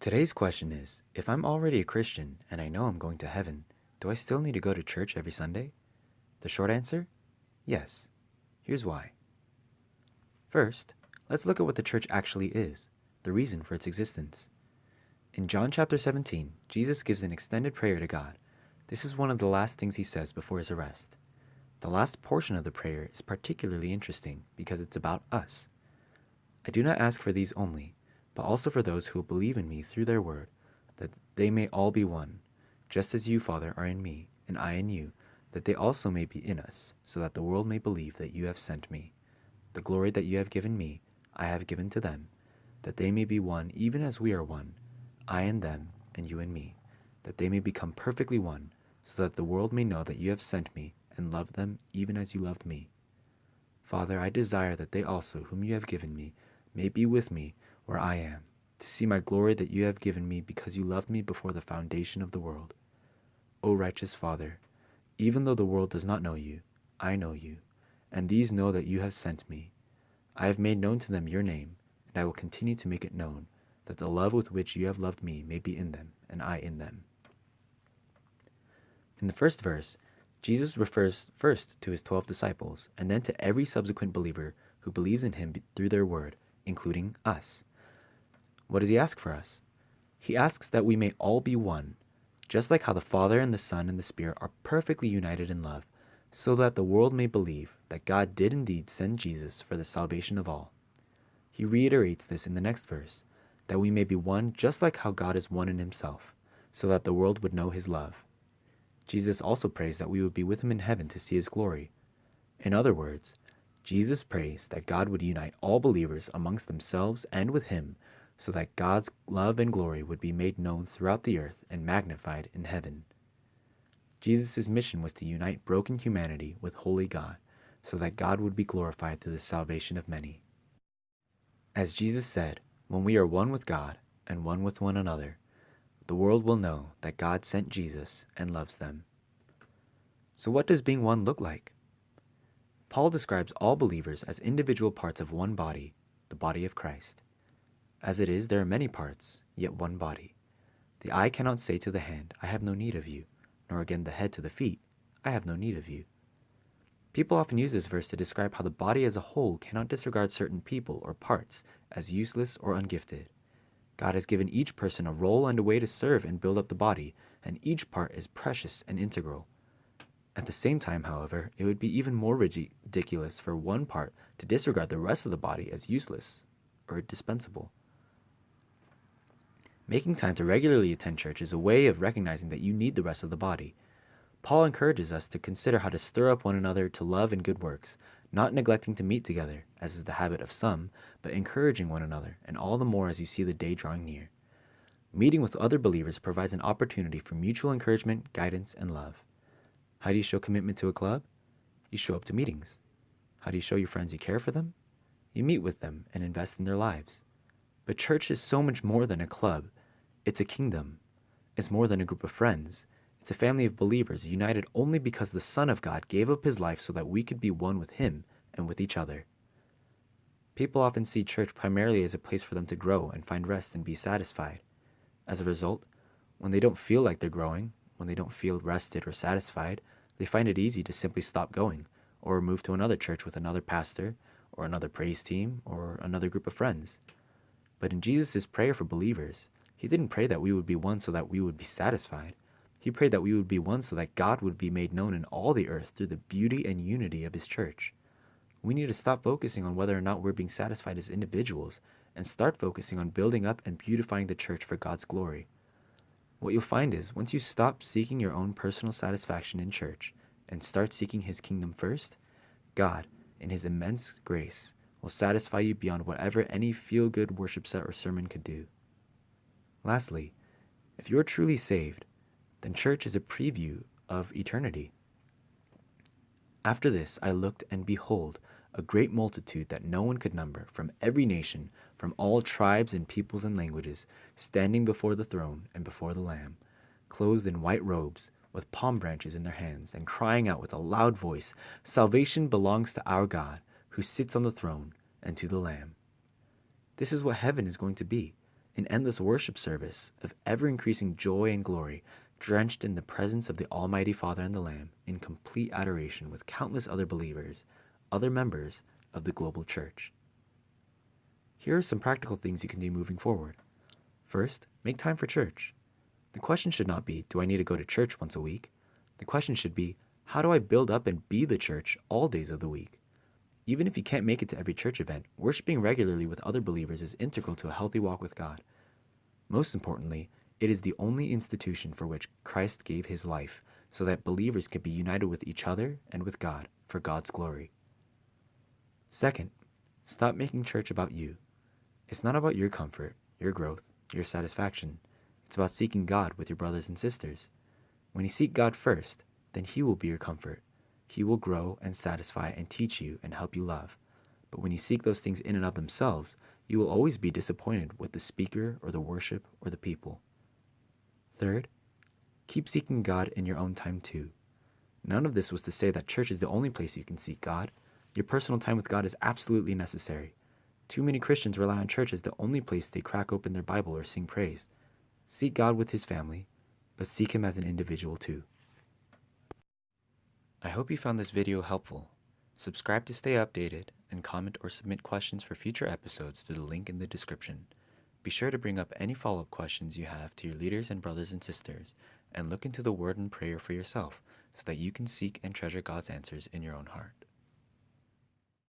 Today's question is, if I'm already a Christian and I know I'm going to heaven, do I still need to go to church every Sunday? The short answer? Yes. Here's why. First, let's look at what the church actually is, the reason for its existence. In John chapter 17, Jesus gives an extended prayer to God. This is one of the last things he says before his arrest. The last portion of the prayer is particularly interesting because it's about us. I do not ask for these only, but also for those who will believe in me through their word, that they may all be one, just as you, Father, are in me, and I in you, that they also may be in us, so that the world may believe that you have sent me. The glory that you have given me, I have given to them, that they may be one even as we are one, I in them, and you in me, that they may become perfectly one, so that the world may know that you have sent me, and loved them even as you loved me. Father, I desire that they also, whom you have given me, may be with me where I am, to see my glory that you have given me because you loved me before the foundation of the world. O righteous Father, even though the world does not know you, I know you, and these know that you have sent me. I have made known to them your name, and I will continue to make it known, that the love with which you have loved me may be in them, and I in them. In the first verse, Jesus refers first to his 12 disciples, and then to every subsequent believer who believes in him through their word, including us. What does he ask for us? He asks that we may all be one, just like how the Father and the Son and the Spirit are perfectly united in love, so that the world may believe that God did indeed send Jesus for the salvation of all. He reiterates this in the next verse, that we may be one just like how God is one in himself, so that the world would know his love. Jesus also prays that we would be with him in heaven to see his glory. In other words, Jesus prays that God would unite all believers amongst themselves and with him, so that God's love and glory would be made known throughout the earth and magnified in heaven. Jesus' mission was to unite broken humanity with holy God, so that God would be glorified through the salvation of many. As Jesus said, when we are one with God and one with one another, the world will know that God sent Jesus and loves them. So what does being one look like? Paul describes all believers as individual parts of one body, the body of Christ. As it is, there are many parts, yet one body. The eye cannot say to the hand, I have no need of you, nor again the head to the feet, I have no need of you. People often use this verse to describe how the body as a whole cannot disregard certain people or parts as useless or ungifted. God has given each person a role and a way to serve and build up the body, and each part is precious and integral. At the same time, however, it would be even more ridiculous for one part to disregard the rest of the body as useless or dispensable. Making time to regularly attend church is a way of recognizing that you need the rest of the body. Paul encourages us to consider how to stir up one another to love and good works, not neglecting to meet together, as is the habit of some, but encouraging one another, and all the more as you see the day drawing near. Meeting with other believers provides an opportunity for mutual encouragement, guidance, and love. How do you show commitment to a club? You show up to meetings. How do you show your friends you care for them? You meet with them and invest in their lives. But church is so much more than a club. It's a kingdom. It's more than a group of friends. It's a family of believers united only because the Son of God gave up his life so that we could be one with him and with each other. People often see church primarily as a place for them to grow and find rest and be satisfied. As a result, when they don't feel like they're growing, when they don't feel rested or satisfied, they find it easy to simply stop going or move to another church with another pastor or another praise team or another group of friends. But in Jesus' prayer for believers, he didn't pray that we would be one so that we would be satisfied. He prayed that we would be one so that God would be made known in all the earth through the beauty and unity of his church. We need to stop focusing on whether or not we're being satisfied as individuals and start focusing on building up and beautifying the church for God's glory. What you'll find is, once you stop seeking your own personal satisfaction in church and start seeking his kingdom first, God, in his immense grace, will satisfy you beyond whatever any feel-good worship set or sermon could do. Lastly, if you are truly saved, then church is a preview of eternity. After this I looked, and behold, a great multitude that no one could number, from every nation, from all tribes and peoples and languages, standing before the throne and before the Lamb, clothed in white robes, with palm branches in their hands, and crying out with a loud voice, Salvation belongs to our God, who sits on the throne, and to the Lamb. This is what heaven is going to be. an endless worship service of ever-increasing joy and glory, drenched in the presence of the Almighty Father and the Lamb, in complete adoration with countless other believers, other members of the global church. Here are some practical things you can do moving forward. First, make time for church. The question should not be, do I need to go to church once a week? The question should be, how do I build up and be the church all days of the week? Even if you can't make it to every church event, worshiping regularly with other believers is integral to a healthy walk with God. Most importantly, it is the only institution for which Christ gave his life, so that believers can be united with each other and with God for God's glory. Second, stop making church about you. It's not about your comfort, your growth, your satisfaction. It's about seeking God with your brothers and sisters. When you seek God first, then he will be your comfort. He will grow and satisfy and teach you and help you love. But when you seek those things in and of themselves, you will always be disappointed with the speaker or the worship or the people. Third, keep seeking God in your own time too. None of this was to say that church is the only place you can seek God. Your personal time with God is absolutely necessary. Too many Christians rely on church as the only place they crack open their Bible or sing praise. Seek God with his family, but seek him as an individual too. I hope you found this video helpful. Subscribe to stay updated, and comment or submit questions for future episodes to the link in the description. Be sure to bring up any follow-up questions you have to your leaders and brothers and sisters, and look into the word and prayer for yourself so that you can seek and treasure God's answers in your own heart.